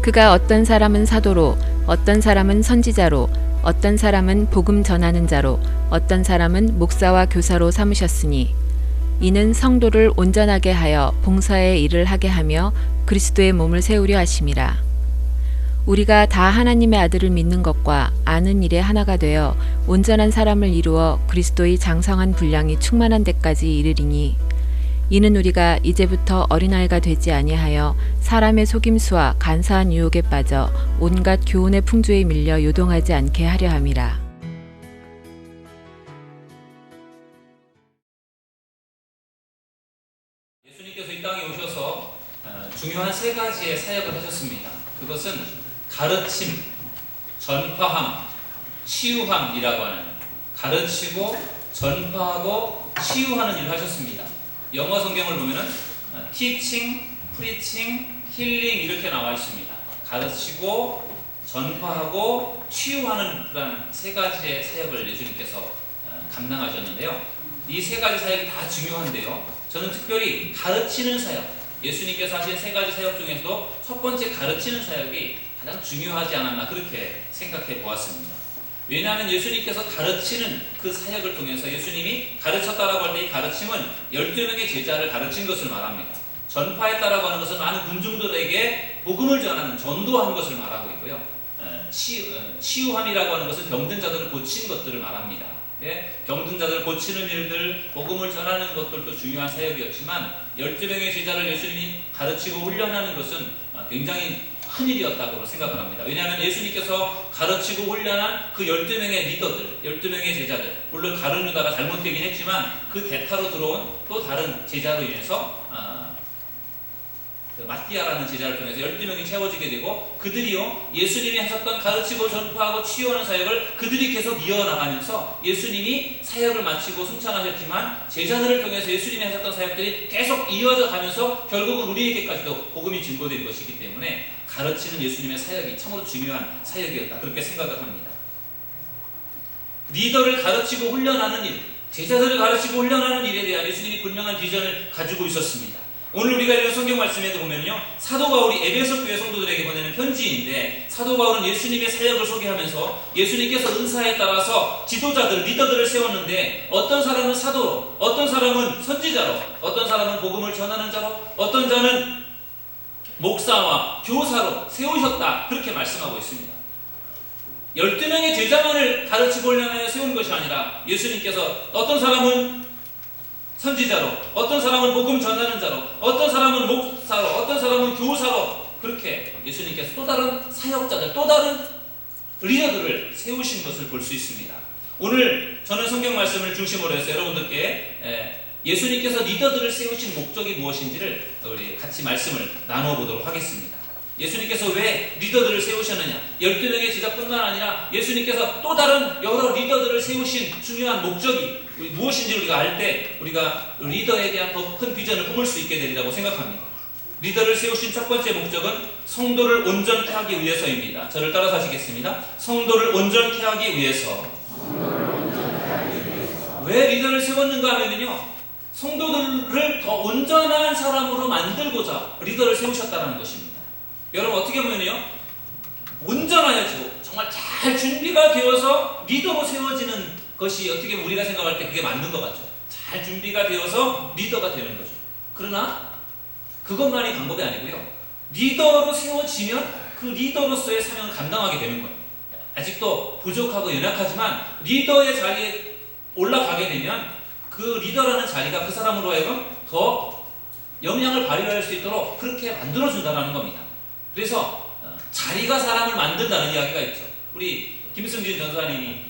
그가 어떤 사람은 사도로, 어떤 사람은 선지자로, 어떤 사람은 복음 전하는 자로, 어떤 사람은 목사와 교사로 삼으셨으니 이는 성도를 온전하게 하여 봉사의 일을 하게 하며 그리스도의 몸을 세우려 하심이라. 우리가 다 하나님의 아들을 믿는 것과 아는 일에 하나가 되어 온전한 사람을 이루어 그리스도의 장성한 분량이 충만한 데까지 이르리니 이는 우리가 이제부터 어린아이가 되지 아니하여 사람의 속임수와 간사한 유혹에 빠져 온갖 교훈의 풍조에 밀려 요동하지 않게 하려 함이라. 예수님께서 이 땅에 오셔서 중요한 세 가지의 사역을 하셨습니다. 그것은 가르침, 전파함, 치유함이라고 하는, 가르치고 전파하고 치유하는 일을 하셨습니다. 영어 성경을 보면은 teaching, preaching, healing 이렇게 나와 있습니다. 가르치고 전파하고 치유하는 그런 세 가지의 사역을 예수님께서 감당하셨는데요. 이 세 가지 사역이 다 중요한데요. 저는 특별히 가르치는 사역, 예수님께서 하신 세 가지 사역 중에서도 첫 번째 가르치는 사역이 가장 중요하지 않았나 그렇게 생각해 보았습니다. 왜냐하면 예수님께서 가르치는 그 사역을 통해서 예수님이 가르쳤다라고 할 때 이 가르침은 12명의 제자를 가르친 것을 말합니다. 전파했다라고 하는 것은 많은 군중들에게 복음을 전하는, 전도한 것을 말하고 있고요. 치유함이라고 하는 것은 병든 자들을 고친 것들을 말합니다. 예? 병든 자들을 고치는 일들, 복음을 전하는 것들도 중요한 사역이었지만 12명의 제자를 예수님이 가르치고 훈련하는 것은 굉장히 큰 일이었다고 생각을 합니다. 왜냐하면 예수님께서 가르치고 훈련한 그 12명의 리더들, 12명의 제자들, 물론 가룟 유다가 잘못되긴 했지만 그 대타로 들어온 또 다른 제자로 인해서 마띠아라는 제자를 통해서 12명이 채워지게 되고 그들이요 예수님이 하셨던 가르치고 전파하고 치유하는 사역을 그들이 계속 이어나가면서 예수님이 사역을 마치고 승천하셨지만 제자들을 통해서 예수님이 하셨던 사역들이 계속 이어져 가면서 결국은 우리에게까지도 복음이 증거된 것이기 때문에 가르치는 예수님의 사역이 참으로 중요한 사역이었다 그렇게 생각을 합니다. 리더를 가르치고 훈련하는 일, 제자들을 가르치고 훈련하는 일에 대한 예수님이 분명한 비전을 가지고 있었습니다. 오늘 우리가 읽은 성경 말씀에도 보면요, 사도 바울이 에베소 교회 성도들에게 보내는 편지인데 사도 바울은 예수님의 사역을 소개하면서 예수님께서 은사에 따라서 지도자들, 리더들을 세웠는데 어떤 사람은 사도로, 어떤 사람은 선지자로, 어떤 사람은 복음을 전하는 자로, 어떤 자는 목사와 교사로 세우셨다 그렇게 말씀하고 있습니다. 12명의 제자만을 가르치고 훈련하여 세운 것이 아니라 예수님께서 어떤 사람은 선지자로, 어떤 사람은 복음 전하는 자로, 어떤 사람은 목사로, 어떤 사람은 교사로 그렇게 예수님께서 또 다른 사역자들, 또 다른 리더들을 세우신 것을 볼 수 있습니다. 오늘 저는 성경 말씀을 중심으로 해서 여러분들께 예수님께서 리더들을 세우신 목적이 무엇인지를 우리 같이 말씀을 나누어 보도록 하겠습니다. 예수님께서 왜 리더들을 세우셨느냐? 12명의 제자뿐만 아니라 예수님께서 또 다른 여러 리더들을 세우신 중요한 목적이 무엇인지 우리가 알 때 우리가 리더에 대한 더 큰 비전을 뽑을 수 있게 되리라고 생각합니다. 리더를 세우신 첫 번째 목적은 성도를 온전케 하기 위해서입니다. 저를 따라서 하시겠습니다. 성도를 온전케 하기 위해서. 왜 리더를 세웠는가 하면요, 성도들을 더 온전한 사람으로 만들고자 리더를 세우셨다는 것입니다. 여러분 어떻게 보면요, 온전하여지고 정말 잘 준비가 되어서 리더로 세워지는 것이 어떻게 보면 우리가 생각할 때 그게 맞는 것 같죠. 잘 준비가 되어서 리더가 되는 거죠. 그러나 그것만이 방법이 아니고요, 리더로 세워지면 그 리더로서의 사명을 감당하게 되는 거예요. 아직도 부족하고 연약하지만 리더의 자리에 올라가게 되면 그 리더라는 자리가 그 사람으로 하여금 더 영향을 발휘할 수 있도록 그렇게 만들어준다는 겁니다. 그래서 자리가 사람을 만든다는 이야기가 있죠. 우리 김승진 전도사님이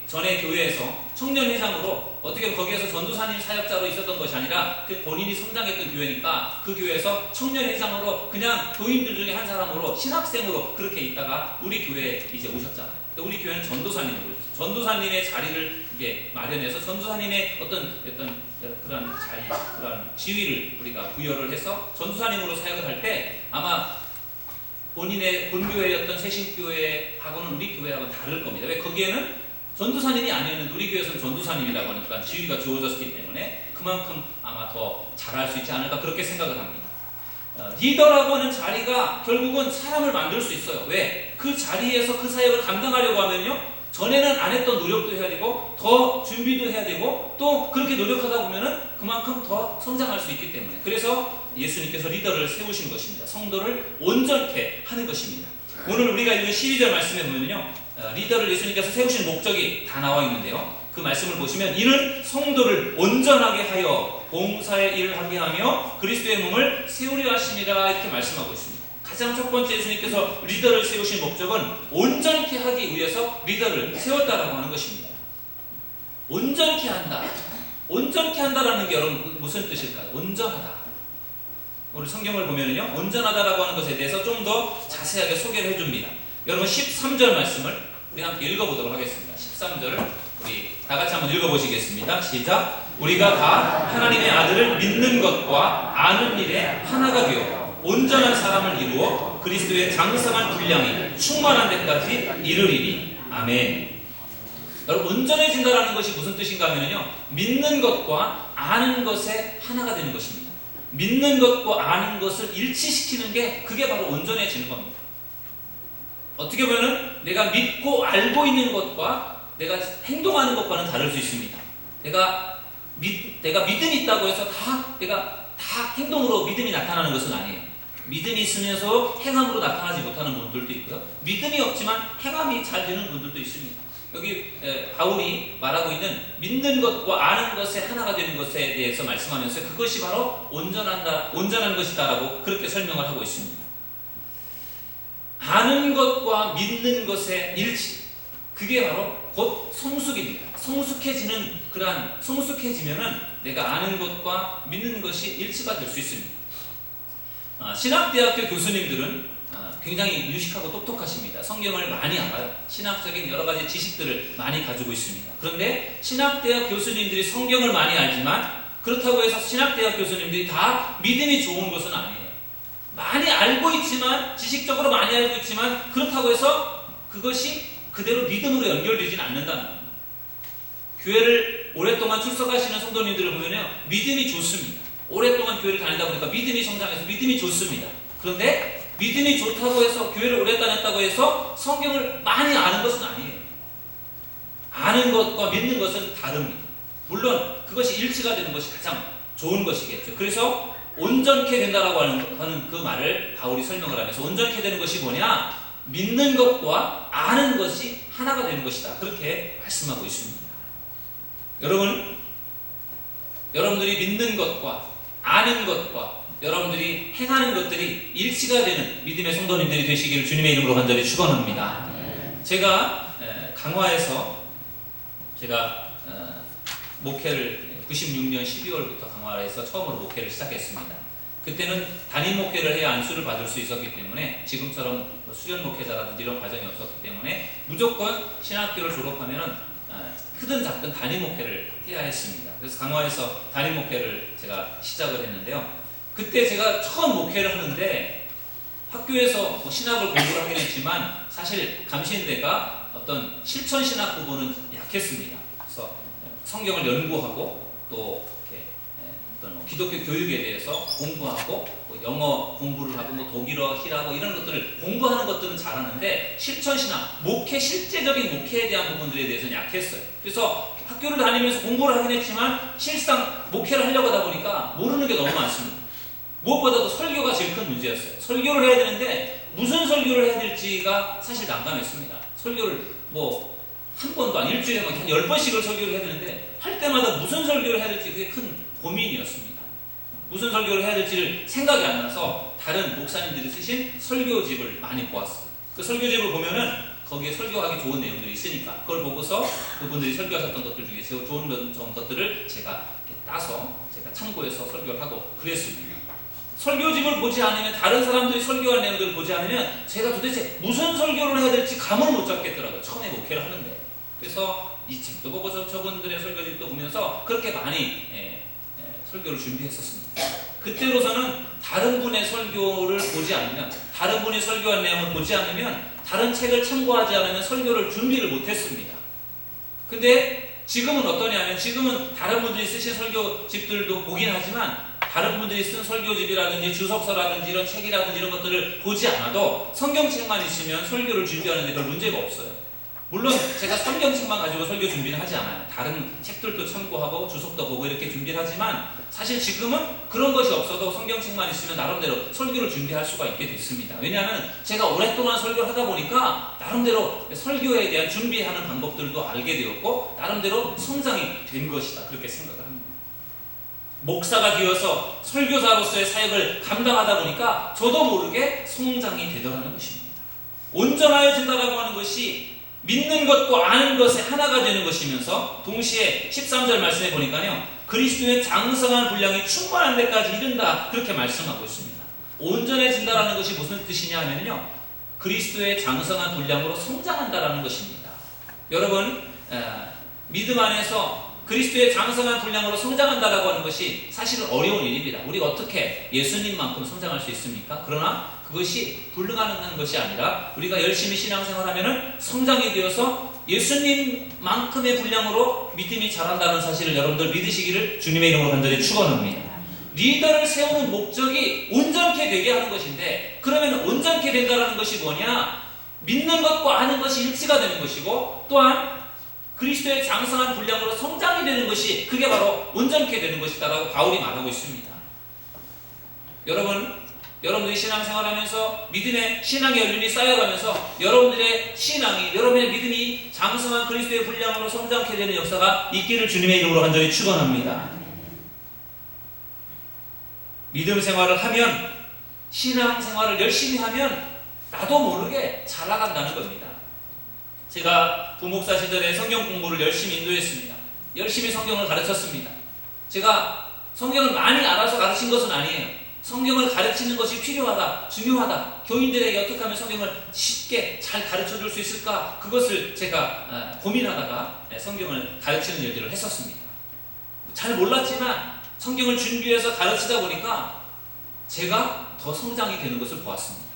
전에 교회에서 청년회장으로 어떻게 거기에서 전도사님 사역자로 있었던 것이 아니라 본인이 성장했던 교회니까 그 교회에서 청년회장으로 그냥 교인들 중에 한 사람으로 신학생으로 그렇게 있다가 우리 교회에 이제 오셨잖아요. 우리 교회는 전도사님으로 오셨어요. 전도사님의 자리를 이게 마련해서 전도사님의 어떤 그런 자리, 그런 지위를 우리가 부여를 해서 전도사님으로 사역을 할 때 아마 본인의 본교회였던 새신교회하고는 우리 교회하고는 다를 겁니다. 왜? 거기에는 전도사님이 아니었는데 우리 교회에서는 전도사님이라고 하니까 지위가 주어졌기 때문에 그만큼 아마 더 잘할 수 있지 않을까 그렇게 생각을 합니다. 리더라고 하는 자리가 결국은 사람을 만들 수 있어요. 왜? 그 자리에서 그 사역을 감당하려고 하면요, 전에는 안 했던 노력도 해야 되고 더 준비도 해야 되고 또 그렇게 노력하다 보면은 그만큼 더 성장할 수 있기 때문에, 그래서 예수님께서 리더를 세우신 것입니다. 성도를 온전케 하는 것입니다. 오늘 우리가 읽은 12절 말씀에 보면요, 리더를 예수님께서 세우신 목적이 다 나와 있는데요, 그 말씀을 보시면 이는 성도를 온전하게 하여 봉사의 일을 하게 하며 그리스도의 몸을 세우려 하심이라, 이렇게 말씀하고 있습니다. 가장 첫 번째 예수님께서 리더를 세우신 목적은 온전케 하기 위해서 리더를 세웠다라고 하는 것입니다. 온전케 한다. 온전케 한다라는 게 여러분 무슨 뜻일까요? 온전하다. 우리 성경을 보면요, 온전하다라고 하는 것에 대해서 좀 더 자세하게 소개를 해줍니다. 여러분 13절 말씀을 우리 함께 읽어보도록 하겠습니다. 13절을 우리 다 같이 한번 읽어보시겠습니다. 시작. 우리가 다 하나님의 아들을 믿는 것과 아는 일에 하나가 되어 온전한 사람을 이루어 그리스도의 장성한 분량이 충만한 데까지 이르리니. 아멘. 여러분, 온전해진다라는 것이 무슨 뜻인가 하면요, 믿는 것과 아는 것에 하나가 되는 것입니다. 믿는 것과 아는 것을 일치시키는 게, 그게 바로 온전해지는 겁니다. 어떻게 보면 내가 믿고 알고 있는 것과 내가 행동하는 것과는 다를 수 있습니다. 내가 믿음이 있다고 해서 내가 다 행동으로 믿음이 나타나는 것은 아니에요. 믿음이 있으면서 행함으로 나타나지 못하는 분들도 있고요, 믿음이 없지만 행함이 잘 되는 분들도 있습니다. 여기 바울이 말하고 있는 믿는 것과 아는 것에 하나가 되는 것에 대해서 말씀하면서 그것이 바로 온전한 것이다라고 그렇게 설명을 하고 있습니다. 아는 것과 믿는 것의 일치, 그게 바로 곧 성숙입니다. 성숙해지면은 내가 아는 것과 믿는 것이 일치가 될 수 있습니다. 신학대학교 교수님들은 굉장히 유식하고 똑똑하십니다. 성경을 많이 알아요. 신학적인 여러 가지 지식들을 많이 가지고 있습니다. 그런데 신학대학 교수님들이 성경을 많이 알지만 그렇다고 해서 신학대학 교수님들이 다 믿음이 좋은 것은 아니에요. 많이 알고 있지만, 지식적으로 많이 알고 있지만 그렇다고 해서 그것이 그대로 믿음으로 연결되지는 않는다는 겁니다. 교회를 오랫동안 출석하시는 성도님들을 보면요, 믿음이 좋습니다. 오랫동안 교회를 다니다 보니까 믿음이 성장해서 믿음이 좋습니다. 그런데 믿음이 좋다고 해서, 교회를 오래 다녔다고 해서 성경을 많이 아는 것은 아니에요. 아는 것과 믿는 것은 다릅니다. 물론 그것이 일치가 되는 것이 가장 좋은 것이겠죠. 그래서 온전케 된다라고 하는 그 말을 바울이 설명을 하면서, 온전케 되는 것이 뭐냐? 믿는 것과 아는 것이 하나가 되는 것이다, 그렇게 말씀하고 있습니다. 여러분들이 믿는 것과 아는 것과 여러분들이 행하는 것들이 일치가 되는 믿음의 성도님들이 되시기를 주님의 이름으로 간절히 축원합니다. 제가 강화에서 목회를 96년 12월부터 강화에서 처음으로 목회를 시작했습니다. 그때는 단임 목회를 해야 안수를 받을 수 있었기 때문에, 지금처럼 수련 목회자라든지 이런 과정이 없었기 때문에 무조건 신학교를 졸업하면은 크든 작든 단임 목회를 해야 했습니다. 그래서 강화에서 단임 목회를 제가 시작을 했는데요, 그때 제가 처음 목회를 하는데 학교에서 신학을 공부를 하긴 했지만 사실 감신대가 어떤 실천 신학 부분은 약했습니다. 그래서 성경을 연구하고 또 이렇게 어떤 기독교 교육에 대해서 공부하고, 영어 공부를 하고, 독일어, 히라고 이런 것들을 공부하는 것들은 잘하는데 실천 신학, 실제적인 목회에 대한 부분들에 대해서는 약했어요. 그래서 학교를 다니면서 공부를 하긴 했지만 실상 목회를 하려고 하다 보니까 모르는 게 너무 많습니다. 무엇보다도 설교가 제일 큰 문제였어요. 설교를 해야 되는데 무슨 설교를 해야 될지가 사실 난감했습니다. 설교를 한 번도 아니 일주일에 한 10번씩을 설교를 해야 되는데 할 때마다 무슨 설교를 해야 될지 그게 큰 고민이었습니다. 무슨 설교를 해야 될지를 생각이 안 나서 다른 목사님들이 쓰신 설교집을 많이 보았어요. 그 설교집을 보면은 거기에 설교하기 좋은 내용들이 있으니까 그걸 보고서 그분들이 설교하셨던 것들 중에 좋은 것들을 제가 따서 제가 참고해서 설교를 하고 그랬습니다. 설교집을 보지 않으면, 다른 사람들이 설교한 내용들을 보지 않으면 제가 도대체 무슨 설교를 해야 될지 감을 못 잡겠더라고요. 처음에 목회를 하는데. 그래서 이 책도 보고 저분들의 설교집도 보면서 그렇게 많이 설교를 준비했었습니다. 그때로서는 다른 분의 설교를 보지 않으면, 다른 분이 설교한 내용을 보지 않으면, 다른 책을 참고하지 않으면 설교를 준비를 못했습니다. 근데 지금은 어떠냐면, 지금은 다른 분들이 쓰신 설교집들도 보긴 하지만 다른 분들이 쓴 설교집이라든지 주석서라든지 이런 책이라든지 이런 것들을 보지 않아도 성경책만 있으면 설교를 준비하는 데 별 문제가 없어요. 물론 제가 성경책만 가지고 설교 준비는 하지 않아요. 다른 책들도 참고하고 주석도 보고 이렇게 준비를 하지만 사실 지금은 그런 것이 없어도 성경책만 있으면 나름대로 설교를 준비할 수가 있게 됐습니다. 왜냐하면 제가 오랫동안 설교를 하다 보니까 나름대로 설교에 대한 준비하는 방법들도 알게 되었고 나름대로 성장이 된 것이다. 그렇게 생각을 합니다. 목사가 되어서 설교사로서의 사역을 감당하다 보니까 저도 모르게 성장이 되더라는 것입니다. 온전하여진다라고 하는 것이 믿는 것과 아는 것의 하나가 되는 것이면서 동시에 13절 말씀해 보니까요, 그리스도의 장성한 분량이 충만한 데까지 이른다, 그렇게 말씀하고 있습니다. 온전해진다라는 것이 무슨 뜻이냐 하면요, 그리스도의 장성한 분량으로 성장한다라는 것입니다. 여러분, 믿음 안에서 그리스도의 장성한 분량으로 성장한다라고 하는 것이 사실은 어려운 일입니다. 우리가 어떻게 예수님만큼 성장할 수 있습니까? 그러나 그것이 불가능한 것이 아니라 우리가 열심히 신앙생활하면 성장이 되어서 예수님만큼의 분량으로 믿음이 자란다는 사실을 여러분들 믿으시기를 주님의 이름으로 간절히 축원합니다. 리더를 세우는 목적이 온전케 되게 하는 것인데, 그러면 온전케 된다는 것이 뭐냐? 믿는 것과 아는 것이 일치가 되는 것이고, 또한 그리스도의 장성한 분량으로 성장이 되는 것이, 그게 바로 온전케 되는 것이다라고 바울이 말하고 있습니다. 여러분들이 신앙생활하면서 믿음의 신앙의 연륜이 쌓여가면서 여러분들의 신앙이, 여러분의 믿음이 장성한 그리스도의 분량으로 성장케 되는 역사가 있기를 주님의 이름으로 간절히 축원합니다. 믿음 생활을 하면, 신앙생활을 열심히 하면 나도 모르게 잘 나간다는 겁니다. 제가 부목사 시절에 성경 공부를 열심히 인도했습니다. 열심히 성경을 가르쳤습니다. 제가 성경을 많이 알아서 가르친 것은 아니에요. 성경을 가르치는 것이 필요하다, 중요하다. 교인들에게 어떻게 하면 성경을 쉽게 잘 가르쳐 줄 수 있을까? 그것을 제가 고민하다가 성경을 가르치는 일들을 했었습니다. 잘 몰랐지만 성경을 준비해서 가르치다 보니까 제가 더 성장이 되는 것을 보았습니다.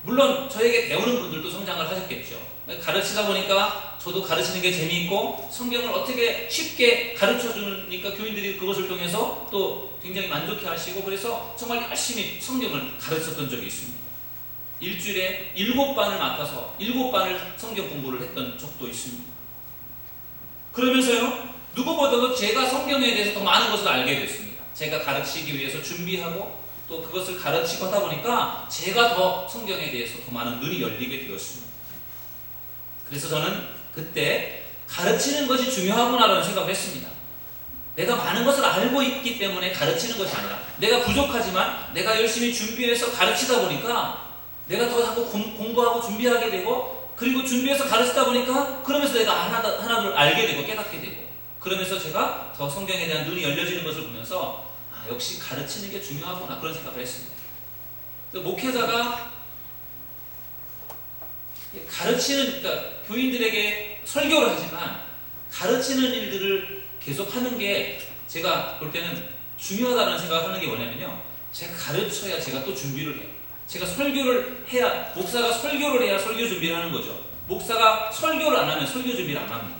물론 저에게 배우는 분들도 성장을 하셨겠죠. 가르치다 보니까 저도 가르치는 게 재미있고 성경을 어떻게 쉽게 가르쳐 주니까 교인들이 그것을 통해서 또 굉장히 만족해 하시고, 그래서 정말 열심히 성경을 가르쳤던 적이 있습니다. 일주일에 7반을 맡아서 7반을 성경 공부를 했던 적도 있습니다. 그러면서요, 누구보다도 제가 성경에 대해서 더 많은 것을 알게 됐습니다. 제가 가르치기 위해서 준비하고 또 그것을 가르치고 하다 보니까 제가 더 성경에 대해서 더 많은 눈이 열리게 되었습니다. 그래서 저는 그때 가르치는 것이 중요하구나라는 생각을 했습니다. 내가 많은 것을 알고 있기 때문에 가르치는 것이 아니라, 내가 부족하지만 내가 열심히 준비해서 가르치다 보니까 내가 더 자꾸 공부하고 준비하게 되고, 그리고 준비해서 가르치다 보니까 그러면서 내가 하나둘 알게 되고 깨닫게 되고, 그러면서 제가 더 성경에 대한 눈이 열려지는 것을 보면서 역시 가르치는 게 중요하구나, 그런 생각을 했습니다. 목회자가 가르치는, 그러니까 교인들에게 설교를 하지만 가르치는 일들을 계속하는 게 제가 볼 때는 중요하다는 생각을 하는 게 뭐냐면요, 제가 가르쳐야 제가 또 준비를 해요. 제가 설교를 해야, 목사가 설교를 해야 설교 준비를 하는 거죠. 목사가 설교를 안 하면 설교 준비를 안 합니다.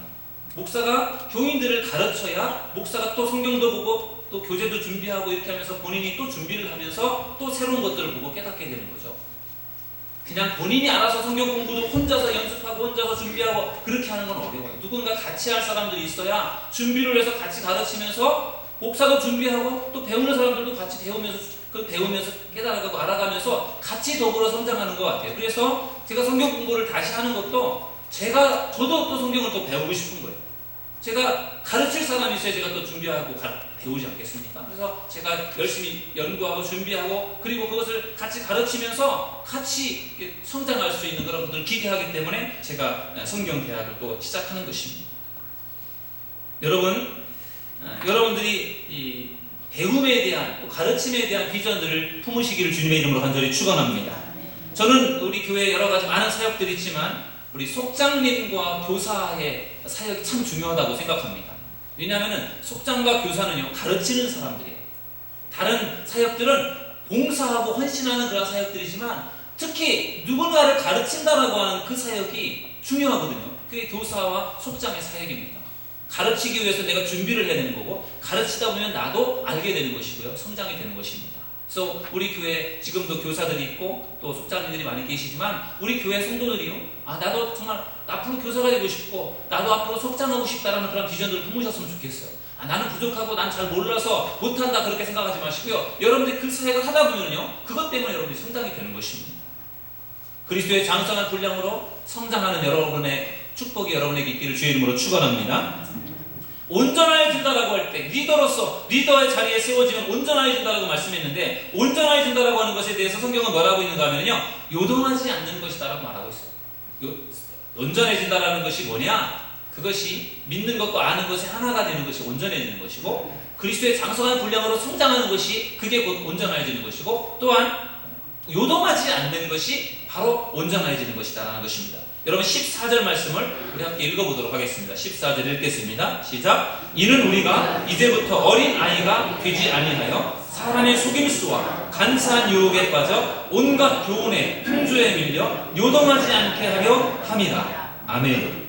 목사가 교인들을 가르쳐야 목사가 또 성경도 보고 또 교재도 준비하고 이렇게 하면서 본인이 또 준비를 하면서 또 새로운 것들을 보고 깨닫게 되는 거죠. 그냥 본인이 알아서 성경 공부도 혼자서 연습하고 혼자서 준비하고 그렇게 하는 건 어려워요. 누군가 같이 할 사람들이 있어야 준비를 해서 같이 가르치면서 목사도 준비하고 또 배우는 사람들도 같이 배우면서 깨달아가고 알아가면서 같이 더불어 성장하는 것 같아요. 그래서 제가 성경 공부를 다시 하는 것도 저도 또 성경을 또 배우고 싶은 거예요. 제가 가르칠 사람이 있어야 제가 또 준비하고 배우지 않겠습니까? 그래서 제가 열심히 연구하고 준비하고, 그리고 그것을 같이 가르치면서 같이 성장할 수 있는 그런 것들을 기대하기 때문에 제가 성경대학을 또 시작하는 것입니다. 여러분들이 이 배움에 대한, 또 가르침에 대한 비전들을 품으시기를 주님의 이름으로 간절히 축원합니다. 저는 우리 교회에 여러 가지 많은 사역들이 있지만 우리 속장님과 교사의 사역이 참 중요하다고 생각합니다. 왜냐하면 속장과 교사는요, 가르치는 사람들이에요. 다른 사역들은 봉사하고 헌신하는 그런 사역들이지만 특히 누군가를 가르친다라고 하는 그 사역이 중요하거든요. 그게 교사와 속장의 사역입니다. 가르치기 위해서 내가 준비를 해야 되는 거고, 가르치다 보면 나도 알게 되는 것이고요. 성장이 되는 것입니다. 그래서 우리 교회에 지금도 교사들이 있고 또 속장님들이 많이 계시지만, 우리 교회 성도들이요, 나도 정말 앞으로 교사가 되고 싶고 나도 앞으로 속장하고 싶다라는 그런 비전들을 품으셨으면 좋겠어요. 나는 부족하고 난 잘 몰라서 못한다 그렇게 생각하지 마시고요. 여러분들이 그 사역을 하다 보면요, 그것 때문에 여러분들이 성장이 되는 것입니다. 그리스도의 장성한 분량으로 성장하는 여러분의 축복이 여러분에게 있기를 주의 이름으로 축원합니다. 온전해진다라고 할 때, 리더의 자리에 세워지면 온전해진다라고 말씀했는데, 온전해진다라고 하는 것에 대해서 성경은 뭐라고 있는가 하면요, 요동하지 않는 것이다라고 말하고 있어요. 온전해진다라는 것이 뭐냐? 그것이 믿는 것과 아는 것이 하나가 되는 것이 온전해지는 것이고, 그리스도의 장성한 분량으로 성장하는 것이 그게 곧 온전해지는 것이고, 또한 요동하지 않는 것이 바로 온전해지는 것이다라는 것입니다. 여러분 14절 말씀을 우리 함께 읽어보도록 하겠습니다. 14절 읽겠습니다. 시작. 이는 우리가 이제부터 어린 아이가 되지 아니하여 사람의 속임수와 간사한 유혹에 빠져 온갖 교훈의 풍조에 밀려 요동하지 않게 하려 함이라. 아멘.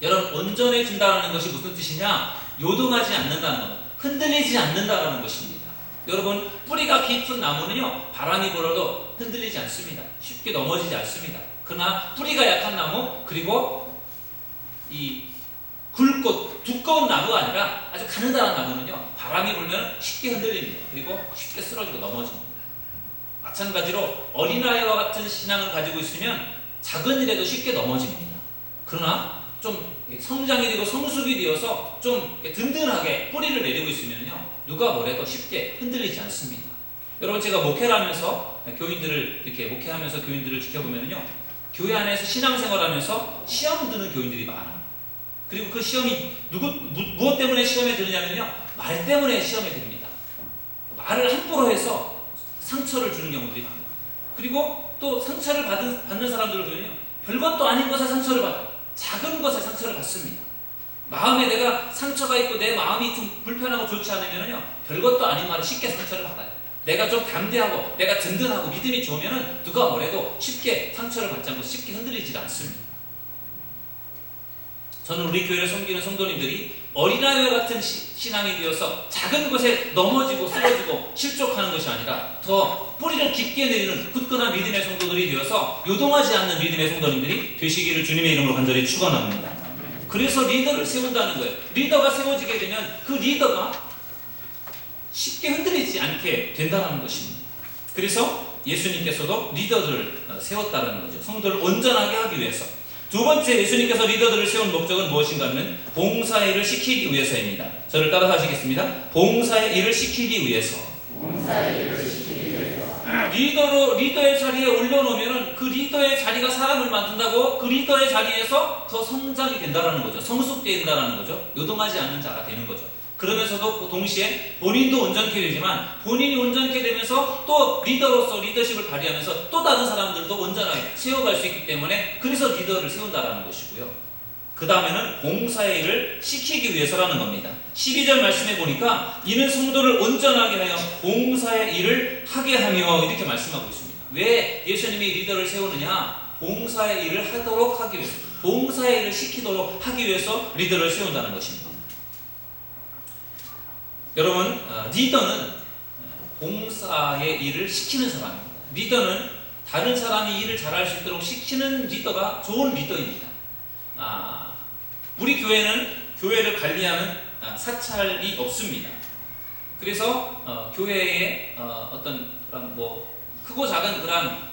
여러분, 온전해진다는 것이 무슨 뜻이냐? 요동하지 않는다는 것, 흔들리지 않는다는 것입니다. 여러분, 뿌리가 깊은 나무는요, 바람이 불어도 흔들리지 않습니다. 쉽게 넘어지지 않습니다. 그러나 뿌리가 약한 나무, 그리고 이 굵고 두꺼운 나무가 아니라 아주 가느다란 나무는요, 바람이 불면 쉽게 흔들립니다. 그리고 쉽게 쓰러지고 넘어집니다. 마찬가지로 어린아이와 같은 신앙을 가지고 있으면 작은 일에도 쉽게 넘어집니다. 그러나 좀 성장이 되고 성숙이 되어서 좀 든든하게 뿌리를 내리고 있으면요, 누가 뭐래도 쉽게 흔들리지 않습니다. 여러분, 제가 목회를 하면서 교인들을 이렇게 목회하면서 교인들을 지켜보면요, 교회 안에서 신앙생활하면서 시험 드는 교인들이 많아요. 그리고 그 시험이 무엇 때문에 시험에 드느냐면요, 말 때문에 시험에 듭니다. 말을 함부로 해서 상처를 주는 경우들이 많아요. 그리고 또 상처를 받는 사람들을 보면요, 별것도 아닌 것에 상처를 받아요. 작은 것에 상처를 받습니다. 마음에 내가 상처가 있고 내 마음이 좀 불편하고 좋지 않으면요, 별것도 아닌 말에 쉽게 상처를 받아요. 내가 좀 담대하고 내가 든든하고 믿음이 좋으면 누가 뭐래도 쉽게 상처를 받지 않고 쉽게 흔들리지 않습니다. 저는 우리 교회를 섬기는 성도님들이 어린아이와 같은 신앙이 되어서 작은 것에 넘어지고 쓰러지고 실족하는 것이 아니라 더 뿌리를 깊게 내리는 굳건한 믿음의 성도들이 되어서 요동하지 않는 믿음의 성도님들이 되시기를 주님의 이름으로 간절히 축원합니다. 그래서 리더를 세운다는 거예요. 리더가 세워지게 되면 그 리더가 쉽게 흔들리지 않게 된다는 것입니다. 그래서 예수님께서도 리더들을 세웠다는 거죠. 성도를 온전하게 하기 위해서. 두 번째, 예수님께서 리더들을 세운 목적은 무엇인가 하면 봉사의 일을 시키기 위해서입니다. 저를 따라서 하시겠습니다. 봉사의 일을 시키기 위해서. 리더의 자리에 올려놓으면 그 리더의 자리가 사람을 만든다고 그 리더의 자리에서 더 성장이 된다는 거죠. 성숙된다는 거죠. 요동하지 않는 자가 되는 거죠. 그러면서도 동시에 본인도 온전케 되지만 본인이 온전케 되면서 또 리더로서 리더십을 발휘하면서 또 다른 사람들도 온전하게 세워갈 수 있기 때문에 그래서 리더를 세운다라는 것이고요. 그 다음에는 봉사의 일을 시키기 위해서라는 겁니다. 12절 말씀해 보니까 이는 성도를 온전하게 하여 봉사의 일을 하게 하며 이렇게 말씀하고 있습니다. 왜 예수님이 리더를 세우느냐? 봉사의 일을 하도록 하기 위해서, 봉사의 일을 시키도록 하기 위해서 리더를 세운다는 것입니다. 여러분, 리더는 봉사의 일을 시키는 사람입니다. 리더는 다른 사람이 일을 잘할 수 있도록 시키는 리더가 좋은 리더입니다. 우리 교회는 교회를 관리하는 사찰이 없습니다. 그래서 교회에 어떤 그런 뭐 크고 작은 그런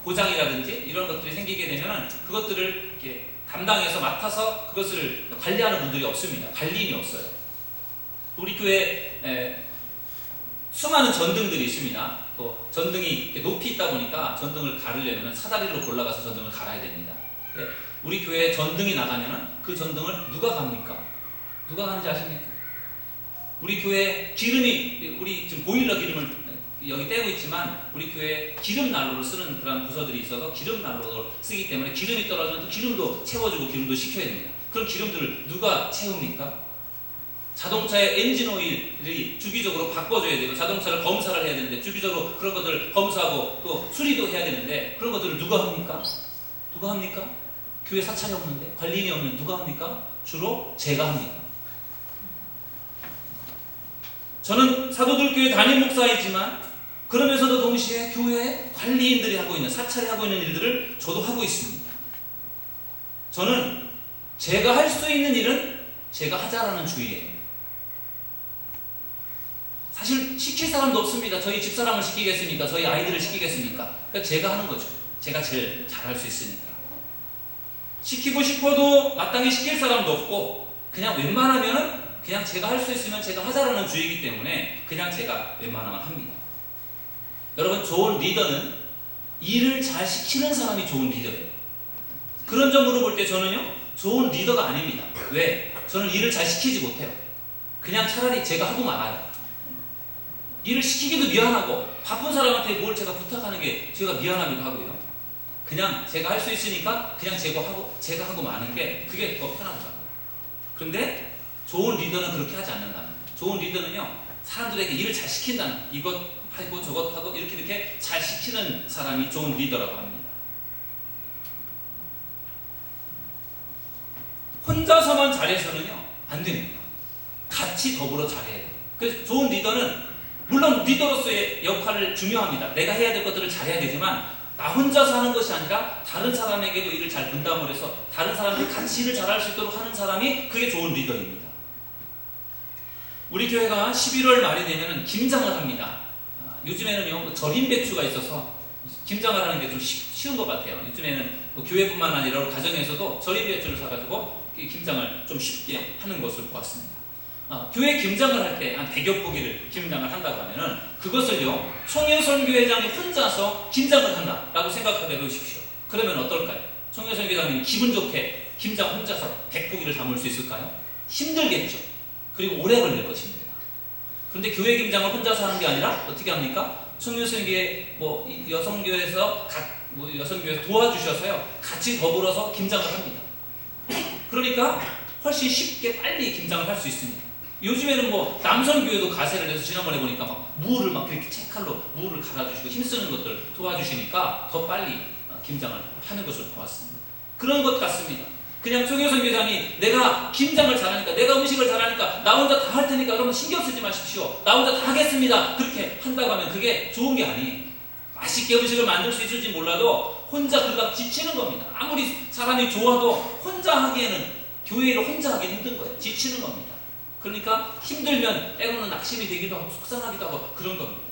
보장이라든지 이런 것들이 생기게 되면 그것들을 이렇게 담당해서 맡아서 그것을 관리하는 분들이 없습니다. 관리인이 없어요. 우리 교회에 수많은 전등들이 있습니다. 또 전등이 이렇게 높이 있다 보니까 전등을 가르려면 사다리로 올라가서 전등을 갈아야 됩니다. 우리 교회에 전등이 나가면 그 전등을 누가 갑니까? 누가 가는지 아십니까? 우리 교회 기름이, 우리 지금 보일러 기름을 여기 떼고 있지만 우리 교회 기름 난로를 쓰는 그런 부서들이 있어서 기름 난로를 쓰기 때문에 기름이 떨어지면 또 기름도 채워주고 기름도 식혀야 됩니다. 그럼 기름들을 누가 채웁니까? 자동차의 엔진 오일이 주기적으로 바꿔줘야 되고 자동차를 검사를 해야 되는데 주기적으로 그런 것들을 검사하고 또 수리도 해야 되는데 그런 것들을 누가 합니까? 누가 합니까? 교회 사찰이 없는데, 관리인이 없는데 누가 합니까? 주로 제가 합니다. 저는 사도들교회 담임 목사이지만 그러면서도 동시에 교회 관리인들이 하고 있는, 사찰이 하고 있는 일들을 저도 하고 있습니다. 저는 제가 할 수 있는 일은 제가 하자라는 주의예요. 사실 시킬 사람도 없습니다. 저희 집사람을 시키겠습니까? 저희 아이들을 시키겠습니까? 그러니까 제가 하는 거죠. 제가 제일 잘할 수 있으니까. 시키고 싶어도 마땅히 시킬 사람도 없고, 그냥 웬만하면은 그냥 제가 할 수 있으면 제가 하자라는 주의이기 때문에 그냥 제가 웬만하면 합니다. 여러분, 좋은 리더는 일을 잘 시키는 사람이 좋은 리더예요. 그런 점으로 볼 때 저는요, 좋은 리더가 아닙니다. 왜? 저는 일을 잘 시키지 못해요. 그냥 차라리 제가 하고 말아요. 일을 시키기도 미안하고, 바쁜 사람한테 뭘 제가 부탁하는 게 제가 미안하기도 하고요. 그냥 제가 할 수 있으니까 그냥 제가 하고 마는 게 그게 더 편하더라고요. 그런데 좋은 리더는 그렇게 하지 않는다는, 좋은 리더는요, 사람들에게 일을 잘 시킨다는, 이것 하고 저것 하고 이렇게 잘 시키는 사람이 좋은 리더라고 합니다. 혼자서만 잘해서는요, 안 됩니다. 같이 더불어 잘해야 돼요. 그래서 좋은 리더는 물론 리더로서의 역할을 중요합니다. 내가 해야 될 것들을 잘해야 되지만 나 혼자서 하는 것이 아니라 다른 사람에게도 일을 잘 분담을 해서 다른 사람들이 같이 일을 잘할 수 있도록 하는 사람이, 그게 좋은 리더입니다. 우리 교회가 11월 말이 되면 김장을 합니다. 요즘에는요, 절임 배추가 있어서 김장을 하는 게 좀 쉬운 것 같아요. 요즘에는 뭐 교회뿐만 아니라 가정에서도 절임 배추를 사가지고 김장을 좀 쉽게 하는 것을 보았습니다. 교회 김장을 할 때 한 100여 포기를 김장을 한다고 하면은 그것을요, 송혜선교회장이 혼자서 김장을 한다라고 생각하게 해보십시오. 그러면 어떨까요? 송혜선교회장님이 기분 좋게 김장 혼자서 100포기를 담을 수 있을까요? 힘들겠죠. 그리고 오래 걸릴 것입니다. 그런데 교회 김장을 혼자서 하는 게 아니라 어떻게 합니까? 송혜선교회 여성교회에서 여성교회 도와주셔서요, 같이 더불어서 김장을 합니다. 그러니까 훨씬 쉽게 빨리 김장을 할 수 있습니다. 요즘에는 뭐 남성교회도 가세를 해서 지난번에 보니까 무를 이렇게 채칼로 무를 갈아주시고 힘쓰는 것들 도와주시니까 더 빨리 김장을 하는 것을 보았습니다. 그런 것 같습니다. 그냥 송혜선 교장이 내가 김장을 잘하니까, 내가 음식을 잘하니까 나 혼자 다 할 테니까 여러분 신경 쓰지 마십시오, 나 혼자 다 하겠습니다, 그렇게 한다고 하면 그게 좋은 게 아니에요. 맛있게 음식을 만들 수 있을지 몰라도 혼자 그러다 지치는 겁니다. 아무리 사람이 좋아도 혼자 하기에는, 교회 일을 혼자 하기는 힘든 거예요. 지치는 겁니다. 그러니까 힘들면 때로는 낙심이 되기도 하고 속상하기도 하고 그런 겁니다.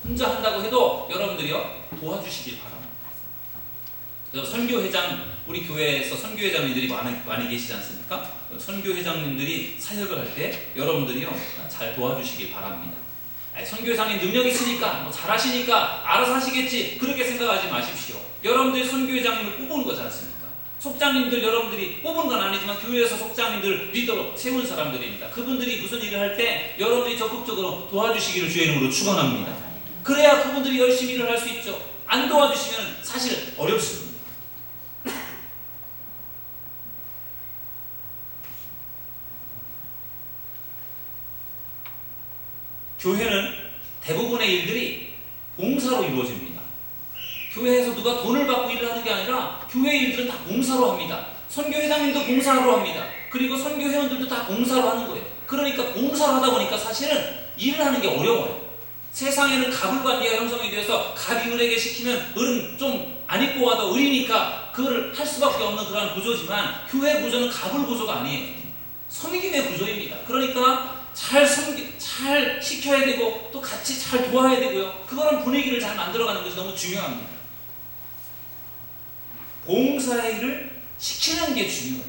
혼자 한다고 해도 여러분들이요, 도와주시길 바랍니다. 그래서 선교회장, 우리 교회에서 선교회장님들이 많이 계시지 않습니까? 선교회장님들이 사역을 할 때 여러분들이요, 잘 도와주시길 바랍니다. 선교회장님 능력 있으니까, 잘하시니까 알아서 하시겠지, 그렇게 생각하지 마십시오. 여러분들이 선교회장님을 뽑은 거지 않습니까? 속장님들 여러분들이 뽑은 건 아니지만 교회에서 속장님들 리더로 세운 사람들입니다. 그분들이 무슨 일을 할 때 여러분들이 적극적으로 도와주시기를 주의 이름으로 축원합니다. 그래야 그분들이 열심히 일을 할 수 있죠. 안 도와주시면 사실 어렵습니다. 교회는 대부분의 일들이 봉사로 이루어집니다. 교회에서 누가 돈을 받고 일을 하는 게 아니라 교회 일들은 다 봉사로 합니다. 선교회장님도 봉사로 합니다. 그리고 선교회원들도 다 봉사로 하는 거예요. 그러니까 봉사로 하다 보니까 사실은 일을 하는 게 어려워요. 세상에는 가불관계가 형성이 되어서 갑이 을에게 시키면 을은 좀 안 입고 와도 을이니까 그거를 할 수밖에 없는 그런 구조지만, 교회 구조는 가불 구조가 아니에요. 섬김의 구조입니다. 그러니까 잘 시켜야 되고 또 같이 잘 도와야 되고요. 그거는 분위기를 잘 만들어가는 것이 너무 중요합니다. 봉사의 일을 시키는 게 중요해요.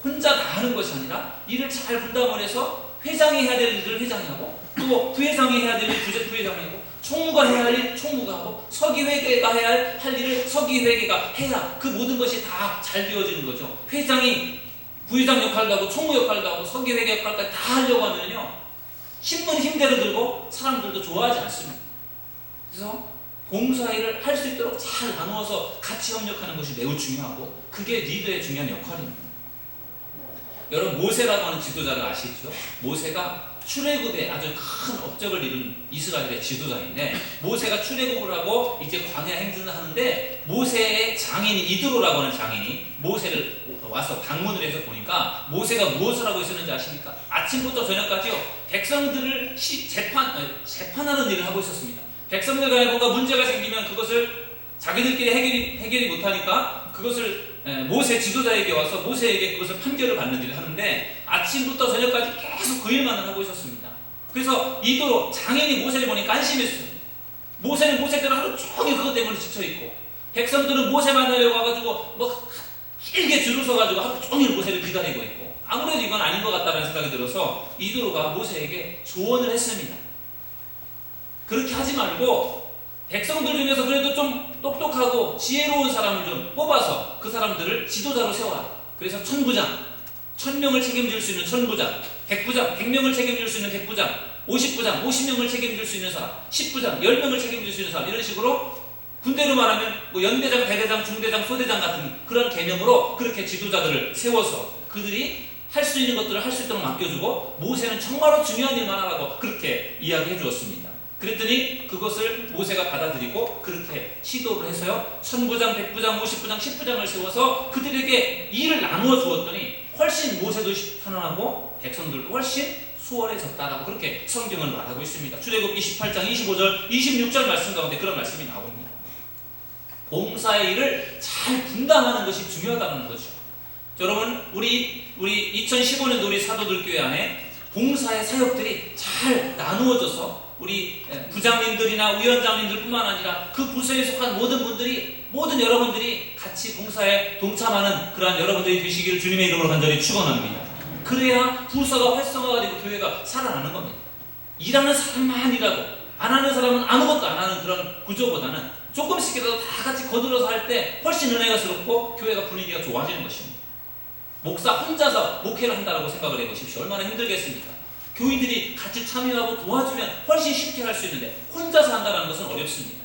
혼자 다 하는 것이 아니라 일을 잘 분담을 해서 회장이 해야 될 일을 회장이 하고, 또 부회장이 해야 될 일 부회장이 하고, 총무가 해야 할 일 총무가 하고, 서기회계가 해야 할 일을 서기회계가 해야 그 모든 것이 다 잘 되어지는 거죠. 회장이 부회장 역할도 하고 총무 역할도 하고 서기회계 역할까지 다 하려고 하면요, 힘은 힘대로 들고 사람들도 좋아하지 않습니다. 그래서 봉사일을 할 수 있도록 잘 나누어서 같이 협력하는 것이 매우 중요하고, 그게 리더의 중요한 역할입니다. 여러분, 모세라고 하는 지도자를 아시죠? 모세가 출애굽에 아주 큰 업적을 이룬 이스라엘의 지도자인데, 모세가 출애굽을 하고 이제 광야 행진을 하는데 모세의 장인이 이드로라고 하는 장인이 모세를 와서 방문을 해서 보니까 모세가 무엇을 하고 있었는지 아십니까? 아침부터 저녁까지요 백성들을 재판하는 일을 하고 있었습니다. 백성들 간에 뭔가 문제가 생기면 그것을 자기들끼리 해결이 못하니까 그것을 모세 지도자에게 와서 모세에게 그것을 판결을 받는 일을 하는데, 아침부터 저녁까지 계속 그 일만을 하고 있었습니다. 그래서 이도로 장인이 모세를 보니까 안심했어요. 모세는 모세대로 하루 종일 그것 때문에 지쳐있고, 백성들은 모세 만나려고 와가지고 뭐 길게 줄을 서가지고 하루 종일 모세를 기다리고 있고, 아무래도 이건 아닌 것 같다는 생각이 들어서 이도로가 모세에게 조언을 했습니다. 그렇게 하지 말고 백성들 중에서 그래도 좀 똑똑하고 지혜로운 사람을 좀 뽑아서 그 사람들을 지도자로 세워라. 그래서 천부장, 1000명을 책임질 수 있는 천부장, 백부장, 100명을 책임질 수 있는 백부장, 50부장, 50명을 책임질 수 있는 사람, 10부장, 10명을 책임질 수 있는 사람, 이런 식으로 군대로 말하면 뭐 연대장, 대대장, 중대장, 소대장 같은 그런 개념으로 그렇게 지도자들을 세워서 그들이 할 수 있는 것들을 할 수 있도록 맡겨주고, 모세는 정말로 중요한 일만 하라고 그렇게 이야기해 주었습니다. 그랬더니 그것을 모세가 받아들이고 그렇게 시도를 해서요 1000부장, 100부장, 50부장, 10부장을 세워서 그들에게 일을 나누어 주었더니 훨씬 모세도 편안하고 백성들도 훨씬 수월해졌다라고 그렇게 성경은 말하고 있습니다. 출애굽 28장 25절 26절 말씀 가운데 그런 말씀이 나옵니다. 봉사의 일을 잘 분담하는 것이 중요하다는 거죠. 여러분, 우리 2015년도 우리 사도들 교회 안에 봉사의 사역들이 잘 나누어져서 우리 부장님들이나 위원장님들 뿐만 아니라 그 부서에 속한 모든 여러분들이 같이 봉사에 동참하는 그러한 여러분들이 되시기를 주님의 이름으로 간절히 축원합니다. 그래야 부서가 활성화가 되고 교회가 살아나는 겁니다. 일하는 사람만 일하고 안 하는 사람은 아무것도 안 하는 그런 구조보다는 조금씩이라도 다 같이 거들어서 할 때 훨씬 은혜가 스럽고 교회가 분위기가 좋아지는 것입니다. 목사 혼자서 목회를 한다고 생각을 해보십시오. 얼마나 힘들겠습니까? 교인들이 같이 참여하고 도와주면 훨씬 쉽게 할 수 있는데 혼자서 한다는 것은 어렵습니다.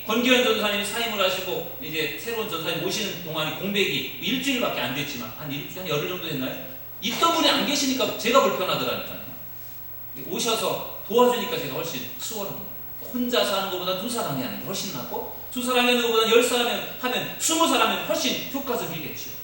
권기현 전사님이 사임을 하시고 이제 새로운 전사님 오시는 동안이 공백이 일주일밖에 안 됐지만 한 열흘 정도 됐나요? 있던 분이 안 계시니까 제가 불편하더라니까요. 오셔서 도와주니까 제가 훨씬 수월합니다. 혼자서 하는 것보다 2사람이 하는 게 훨씬 낫고 2사람이 하는 것보다 10사람이 하면 20사람이 훨씬 효과적이겠죠.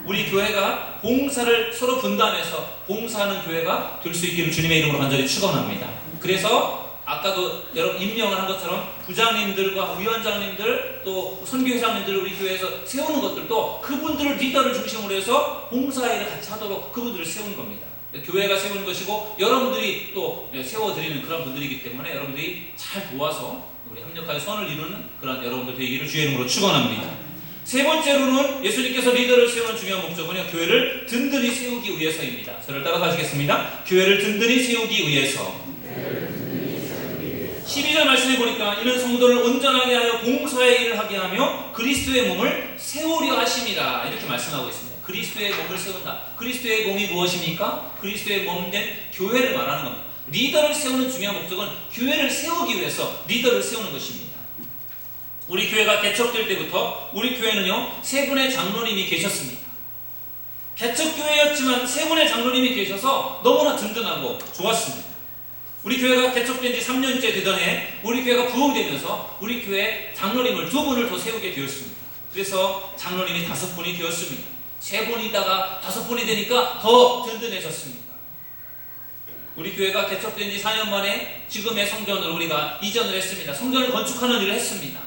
우리 교회가 봉사를 서로 분담해서 봉사하는 교회가 될 수 있기를 주님의 이름으로 간절히 축원합니다. 그래서 아까도 여러분 임명을 한 것처럼 부장님들과 위원장님들 또 선교회장님들을 우리 교회에서 세우는 것들도 그분들을 리더를 중심으로 해서 봉사일을 같이 하도록 그분들을 세우는 겁니다. 교회가 세우는 것이고 여러분들이 또 세워드리는 그런 분들이기 때문에 여러분들이 잘 도와서 우리 협력하여 선을 이루는 그런 여러분들 되기를 주의 이름으로 축원합니다. 세 번째로는 예수님께서 리더를 세우는 중요한 목적은요, 교회를 든든히 세우기 위해서입니다. 저를 따라서 하시겠습니다. 교회를 든든히 세우기 위해서. 12절 말씀해 보니까 이는 성도를 온전하게 하여 봉사의 일을 하게 하며 그리스도의 몸을 세우려 하심이라 이렇게 말씀하고 있습니다. 그리스도의 몸을 세운다. 그리스도의 몸이 무엇입니까? 그리스도의 몸된 교회를 말하는 겁니다. 리더를 세우는 중요한 목적은 교회를 세우기 위해서 리더를 세우는 것입니다. 우리 교회가 개척될 때부터 우리 교회는요 3분의 장로님이 계셨습니다. 개척교회였지만 3분의 장로님이 계셔서 너무나 든든하고 좋았습니다. 우리 교회가 개척된 지 3년째 되던 해 우리 교회가 부흥되면서 우리 교회 장로님을 2분을 더 세우게 되었습니다. 그래서 장로님이 5분이 되었습니다. 3분이다가 5분이 되니까 더 든든해졌습니다. 우리 교회가 개척된 지 4년 만에 지금의 성전으로 우리가 이전을 했습니다. 성전을 건축하는 일을 했습니다.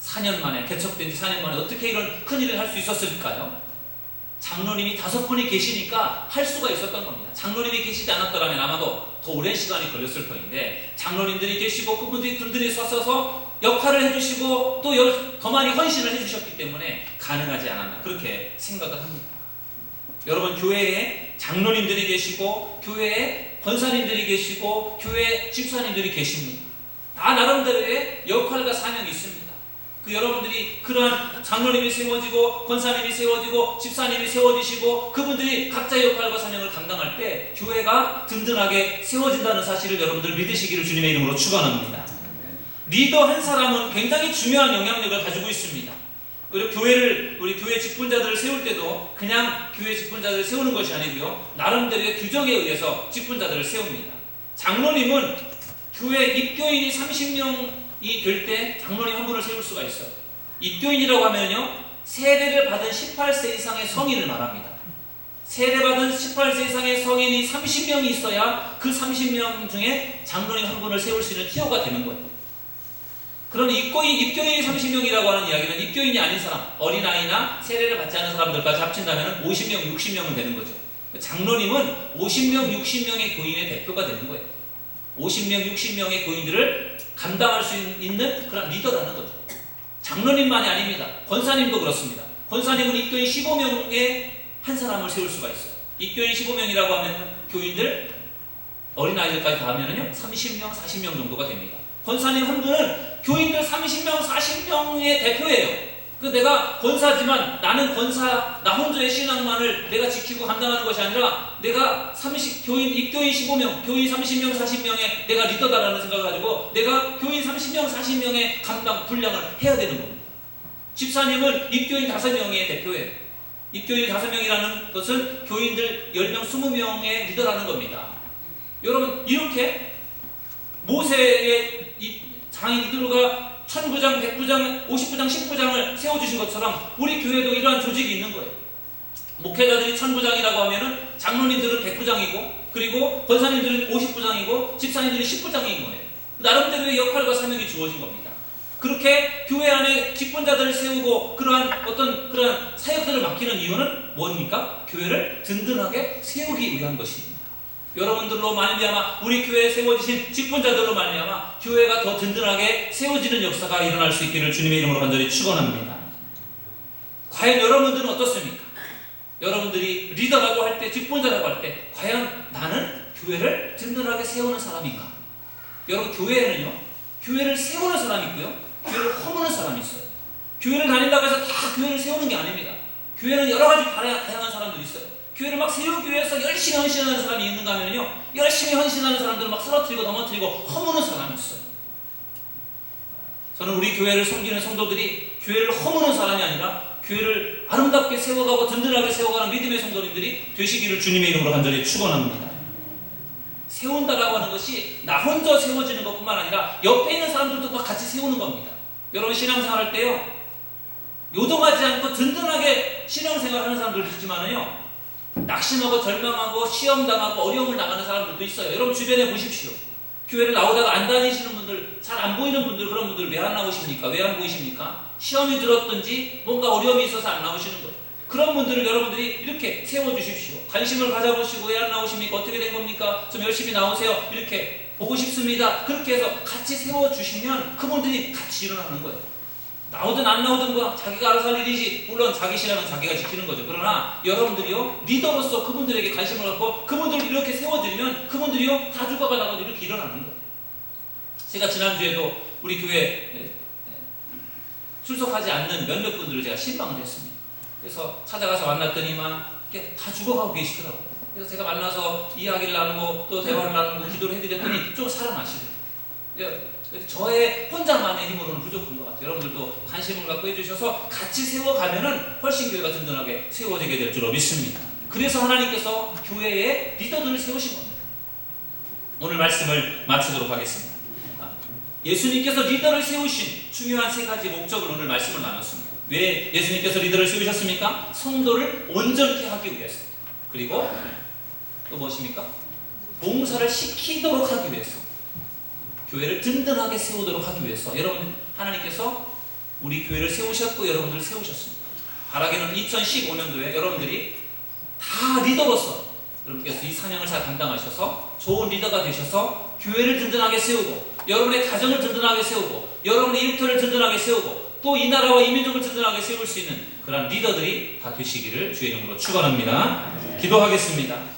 4년 만에, 개척된 지 4년 만에 어떻게 이런 큰 일을 할 수 있었을까요? 장로님이 5분이 계시니까 할 수가 있었던 겁니다. 장로님이 계시지 않았더라면 아마도 더 오랜 시간이 걸렸을 터인데 장로님들이 계시고 그분들이 든든히 서서 역할을 해주시고 또 더 많이 헌신을 해주셨기 때문에 가능하지 않았나 그렇게 생각을 합니다. 여러분, 교회에 장로님들이 계시고 교회에 권사님들이 계시고 교회 집사님들이 계십니다. 다 나름대로의 역할과 사명이 있습니다. 여러분들이 그러한 장로님이 세워지고 권사님이 세워지고 집사님이 세워지시고 그분들이 각자의 역할과 사명을 감당할 때 교회가 든든하게 세워진다는 사실을 여러분들 믿으시기를 주님의 이름으로 축원합니다. 리더 한 사람은 굉장히 중요한 영향력을 가지고 있습니다. 그리고 우리 교회 직분자들을 세울 때도 그냥 교회 직분자들을 세우는 것이 아니고요. 나름대로의 규정에 의해서 직분자들을 세웁니다. 장로님은 교회 입교인이 30명이 될 때 장로님 한 분을 세울 수가 있어요. 입교인이라고 하면요, 세례를 받은 18세 이상의 성인을 말합니다. 세례받은 18세 이상의 성인이 30명이 있어야 그 30명 중에 장로님 한 분을 세울 수 있는 티오가 되는 거예요. 그러면 입교인이 30명이라고 하는 이야기는 입교인이 아닌 사람, 어린아이나 세례를 받지 않은 사람들까지 합친다면 50명, 60명은 되는 거죠. 장로님은 50명, 60명의 교인의 대표가 되는 거예요. 50명, 60명의 교인들을 감당할 수 있는 그런 리더라는 거죠. 장로님만이 아닙니다. 권사님도 그렇습니다. 권사님은 입교인 15명의 한 사람을 세울 수가 있어요. 입교인 15명이라고 하면 교인들, 어린아이들까지 다 하면요 30명, 40명 정도가 됩니다. 권사님 한 분은 교인들 30명, 40명의 대표예요. 내가 권사지만 나는 권사, 나 혼자의 신앙만을 내가 지키고 감당하는 것이 아니라 내가 입교인 15명, 교인 30명, 40명의 내가 리더다라는 생각을 가지고 내가 교인 30명, 40명의 감당, 분량을 해야 되는 겁니다. 집사님은 입교인 5명의 대표예요. 입교인 5명이라는 것은 교인들 10명, 20명의 리더라는 겁니다. 여러분, 이렇게 모세의 장인 이드로가 1000부장, 100부장, 50부장, 10부장을 세워주신 것처럼 우리 교회도 이러한 조직이 있는 거예요. 목회자들이 1000부장이라고 하면은 장로님들은 100부장이고, 그리고 권사님들은 50부장이고, 집사님들이 10부장인 거예요. 나름대로의 역할과 사명이 주어진 겁니다. 그렇게 교회 안에 직분자들을 세우고 그러한 사역들을 맡기는 이유는 뭡니까? 교회를 든든하게 세우기 위한 것입니다. 여러분들로 말미암아 우리 교회에 세워지신 직분자들로 말미암아 교회가 더 든든하게 세워지는 역사가 일어날 수 있기를 주님의 이름으로 간절히 축원합니다. 과연 여러분들은 어떻습니까? 여러분들이 리더라고 할 때, 직분자라고 할 때 과연 나는 교회를 든든하게 세우는 사람인가? 여러분, 교회에는요, 교회를 세우는 사람이 있고요, 교회를 허무는 사람이 있어요. 교회를 다닌다고 해서 다 교회를 세우는 게 아닙니다. 교회는 여러 가지 다양한 사람들이 있어요. 교회를 막 세우기 위해서 열심히 헌신하는 사람이 있는가 하면요, 열심히 헌신하는 사람들은 막 쓰러뜨리고 넘어뜨리고 허무는 사람이 있어요. 저는 우리 교회를 섬기는 성도들이 교회를 허무는 사람이 아니라 교회를 아름답게 세워가고 든든하게 세워가는 믿음의 성도님들이 되시기를 주님의 이름으로 간절히 축원합니다. 세운다라고 하는 것이 나 혼자 세워지는 것뿐만 아니라 옆에 있는 사람들도 같이 세우는 겁니다. 여러분, 신앙생활 할 때요, 요동하지 않고 든든하게 신앙생활하는 사람들도 있지만은요, 낙심하고 절망하고 시험당하고 어려움을 나가는 사람들도 있어요. 여러분, 주변에 보십시오. 교회를 나오다가 안 다니시는 분들, 잘 안 보이는 분들, 그런 분들 왜 안 나오십니까? 왜 안 보이십니까? 시험이 들었든지 뭔가 어려움이 있어서 안 나오시는 거예요. 그런 분들을 여러분들이 이렇게 세워주십시오. 관심을 가져보시고 왜 안 나오십니까? 어떻게 된 겁니까? 좀 열심히 나오세요. 이렇게 보고 싶습니다. 그렇게 해서 같이 세워주시면 그분들이 같이 일어나는 거예요. 나오든 안 나오든 뭐 자기가 알아서 할 일이지, 물론 자기 신앙은 자기가 지키는 거죠. 그러나 여러분들이요, 리더로서 그분들에게 관심을 갖고 그분들을 이렇게 세워드리면 그분들이요 다 죽어가 나가도 이렇게 일어나는 거예요. 제가 지난주에도 우리 교회 출석하지 않는 몇몇 분들을 제가 신방을 했습니다. 그래서 찾아가서 만났더니만 다 죽어가고 계시더라고요. 그래서 제가 만나서 이야기를 나누고 또 대화를 나누고 기도를 해드렸더니 좀 살아나시더라고요. 저의 혼자만의 힘으로는 부족한 것 같아요. 여러분들도 관심을 갖고 해주셔서 같이 세워가면은 훨씬 교회가 든든하게 세워지게 될 줄로 믿습니다. 그래서 하나님께서 교회에 리더들을 세우신 겁니다. 오늘 말씀을 마치도록 하겠습니다. 예수님께서 리더를 세우신 중요한 3가지 목적을 오늘 말씀을 나눴습니다. 왜 예수님께서 리더를 세우셨습니까? 성도를 온전케 하기 위해서. 그리고 또 무엇입니까? 봉사를 시키도록 하기 위해서. 교회를 든든하게 세우도록 하기 위해서 여러분, 하나님께서 우리 교회를 세우셨고 여러분들을 세우셨습니다. 바라기는 2015년도에 여러분들이 다 리더로서 여러분께서 이 사명을 잘 감당하셔서 좋은 리더가 되셔서 교회를 든든하게 세우고 여러분의 가정을 든든하게 세우고 여러분의 일터를 든든하게 세우고 또 이 나라와 이 민족을 든든하게 세울 수 있는 그런 리더들이 다 되시기를 주의 이름으로 축원합니다. 기도하겠습니다.